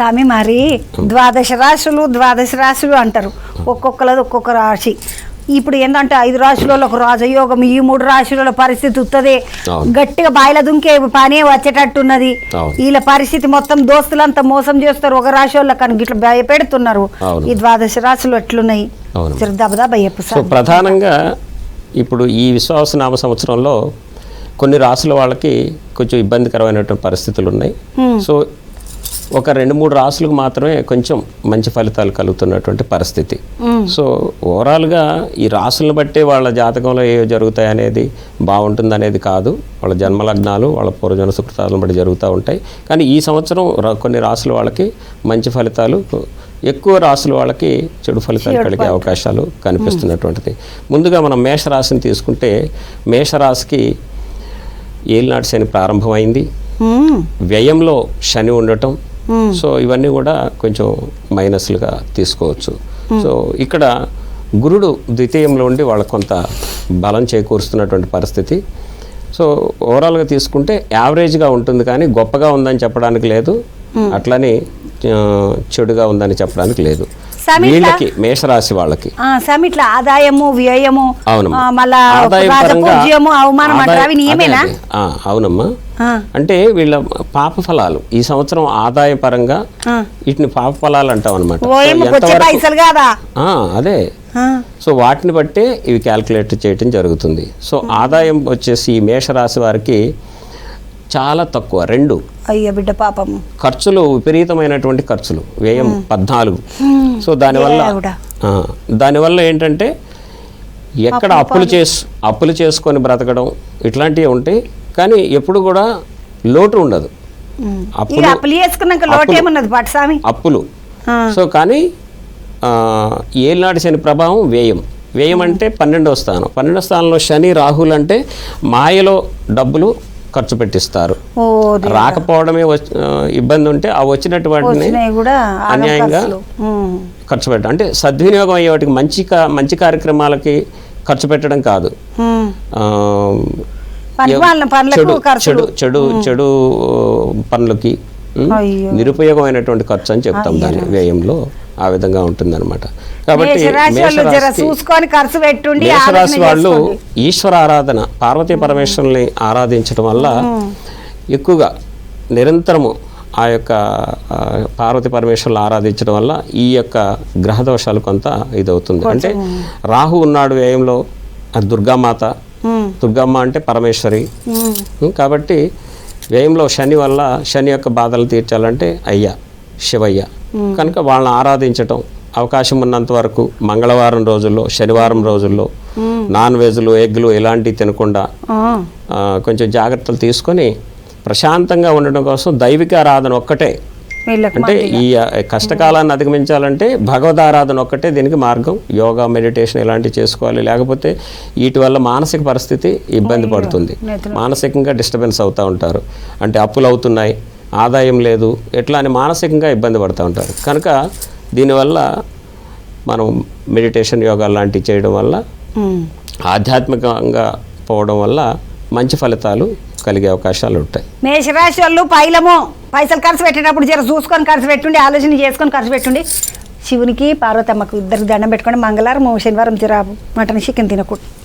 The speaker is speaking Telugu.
స్వామి మరి ద్వాదశ రాశులు అంటారు, ఒక్కొక్కలది ఒక్కొక్క రాశి. ఇప్పుడు ఏంటంటే 5 రాశులలో ఒక రాజయోగం, ఈ 3 రాశులలో పరిస్థితి ఉత్తదే గట్టిగా బాయిల దుంకే పనే వచ్చేటట్టున్నది. వీళ్ళ పరిస్థితి మొత్తం దోస్తులంతా మోసం చేస్తారు, ఒక రాశి వాళ్ళకి ఇట్లా భయపెడుతున్నారు. ఈ ద్వాదశ రాశులు ఎట్లున్నాయి దబదబా చెప్పు. ప్రధానంగా ఇప్పుడు ఈ విశ్వాసనామ సంవత్సరంలో కొన్ని రాశుల వాళ్ళకి కొంచెం ఇబ్బందికరమైనటువంటి పరిస్థితులు ఉన్నాయి. సో ఒక 2-3 రాశులకు మాత్రమే కొంచెం మంచి ఫలితాలు కలుగుతున్నటువంటి పరిస్థితి. సో ఓవరాల్గా ఈ రాశులను బట్టి వాళ్ళ జాతకంలో ఏ జరుగుతాయి అనేది బాగుంటుంది అనేది కాదు. వాళ్ళ జన్మలగ్నాలు వాళ్ళ పూర్వజన్మ సుకృతాలను బట్టి జరుగుతూ ఉంటాయి. కానీ ఈ సంవత్సరం కొన్ని రాశుల వాళ్ళకి మంచి ఫలితాలు, ఎక్కువ రాశుల వాళ్ళకి చెడు ఫలితాలు కలిగే అవకాశాలు కనిపిస్తున్నటువంటిది. ముందుగా మనం మేషరాశిని తీసుకుంటే మేషరాశికి ఏలినాటి శని ప్రారంభమైంది, వ్యయంలో శని ఉండటం. సో ఇవన్నీ కూడా కొంచెం మైనస్లుగా తీసుకోవచ్చు. సో ఇక్కడ గురుడు ద్వితీయంలో ఉండి వాళ్ళకు కొంత బలం చేకూరుస్తున్నటువంటి పరిస్థితి. సో ఓవరాల్గా తీసుకుంటే యావరేజ్గా ఉంటుంది, కానీ గొప్పగా ఉందని చెప్పడానికి లేదు, అట్లని చెడుగా ఉందని చెప్పడానికి లేదు. వీళ్ళకి మేషరాశి వాళ్ళకి ఇట్లా ఆదాయము వ్యయము అవునమ్మా. అంటే వీళ్ళ పాప ఫలాలు ఈ సంవత్సరం ఆదాయ పరంగా వీటిని పాప ఫలాలు అంటాం అనమాట. అదే సో వాటిని బట్టే ఇవి క్యాల్కులేట్ చేయటం జరుగుతుంది. సో ఆదాయం వచ్చేసి ఈ మేషరాశి వారికి చాలా తక్కువ, 2 బిడ్డ పాపం ఖర్చులు విపరీతమైనటువంటి ఖర్చులు, వ్యయం 14. సో దానివల్ల ఏంటంటే ఎక్కడ అప్పులు చేసుకొని బ్రతకడం ఇట్లాంటివి ఉంటాయి, కానీ ఎప్పుడు కూడా లోటు ఉండదు. అప్పులు. సో కానీ ఏలినాటి శని ప్రభావం వ్యయం అంటే 12వ స్థానం. 12వ స్థానంలో శని రాహుల్ అంటే మాయలో డబ్బులు ఖర్చు పెట్టిస్తారు. రాకపోవడమే ఇబ్బంది ఉంటే ఆ వచ్చినటువంటి అన్యాయంగా ఖర్చు పెట్టడం, అంటే సద్వినియోగం అయ్యే వాటికి మంచి కార్యక్రమాలకి ఖర్చు పెట్టడం కాదు, చెడు పనులకి నిరుపయోగమైనటువంటి ఖర్చు అని చెప్తాం దాన్ని. వ్యయంలో ఆ విధంగా ఉంటుందన్నమాట. కాబట్టి మేషరాశి వాళ్ళు ఈశ్వర ఆరాధన, పార్వతీ పరమేశ్వరుల్ని ఆరాధించడం వల్ల ఎక్కువగా నిరంతరము ఆ యొక్క పార్వతీ పరమేశ్వరులు ఆరాధించడం వల్ల ఈ యొక్క గ్రహ దోషాలు కొంత ఇదవుతుంది. అంటే రాహు ఉన్నాడు వ్యయంలో, దుర్గామాత, దుర్గమ్మ అంటే పరమేశ్వరి. కాబట్టి వ్యయంలో శని వల్ల శని యొక్క బాధలు తీర్చాలంటే శివయ్య కనుక వాళ్ళని ఆరాధించటం, అవకాశం ఉన్నంత వరకు మంగళవారం రోజుల్లో, శనివారం రోజుల్లో నాన్ వెజ్లు, ఎగ్లు ఇలాంటివి తినకుండా కొంచెం జాగ్రత్తలు తీసుకొని ప్రశాంతంగా ఉండడం కోసం దైవిక ఆరాధన ఒక్కటే, అంటే ఈ కష్టకాలాన్ని అధిగమించాలంటే భగవద్ ఆరాధన ఒక్కటే దీనికి మార్గం. యోగా, మెడిటేషన్ ఇలాంటివి చేసుకోవాలి, లేకపోతే వీటి వల్ల మానసిక పరిస్థితి ఇబ్బంది పడుతుంది, మానసికంగా డిస్టర్బెన్స్ అవుతూ ఉంటారు. అంటే అప్పులు అవుతున్నాయి, ఆదాయం లేదు, ఎట్లా అని మానసికంగా ఇబ్బంది పడుతూ ఉంటారు. కనుక దీనివల్ల మనం మెడిటేషన్, యోగా లాంటివి చేయడం వల్ల, ఆధ్యాత్మికంగా పోవడం వల్ల మంచి ఫలితాలు కలిగే అవకాశాలు ఉంటాయి. మేషరాశి వాళ్ళు పైసలు ఖర్చు పెట్టేటప్పుడు జర చూసుకొని ఖర్చు పెట్టుండి, ఆలోచన చేసుకొని ఖర్చు పెట్టుండి. శివునికి పార్వతమ్మకు ఇద్దరికి దండం పెట్టుకొని మంగళవారం శనివారం జర మటన్ చికెన్ తినకూడదు.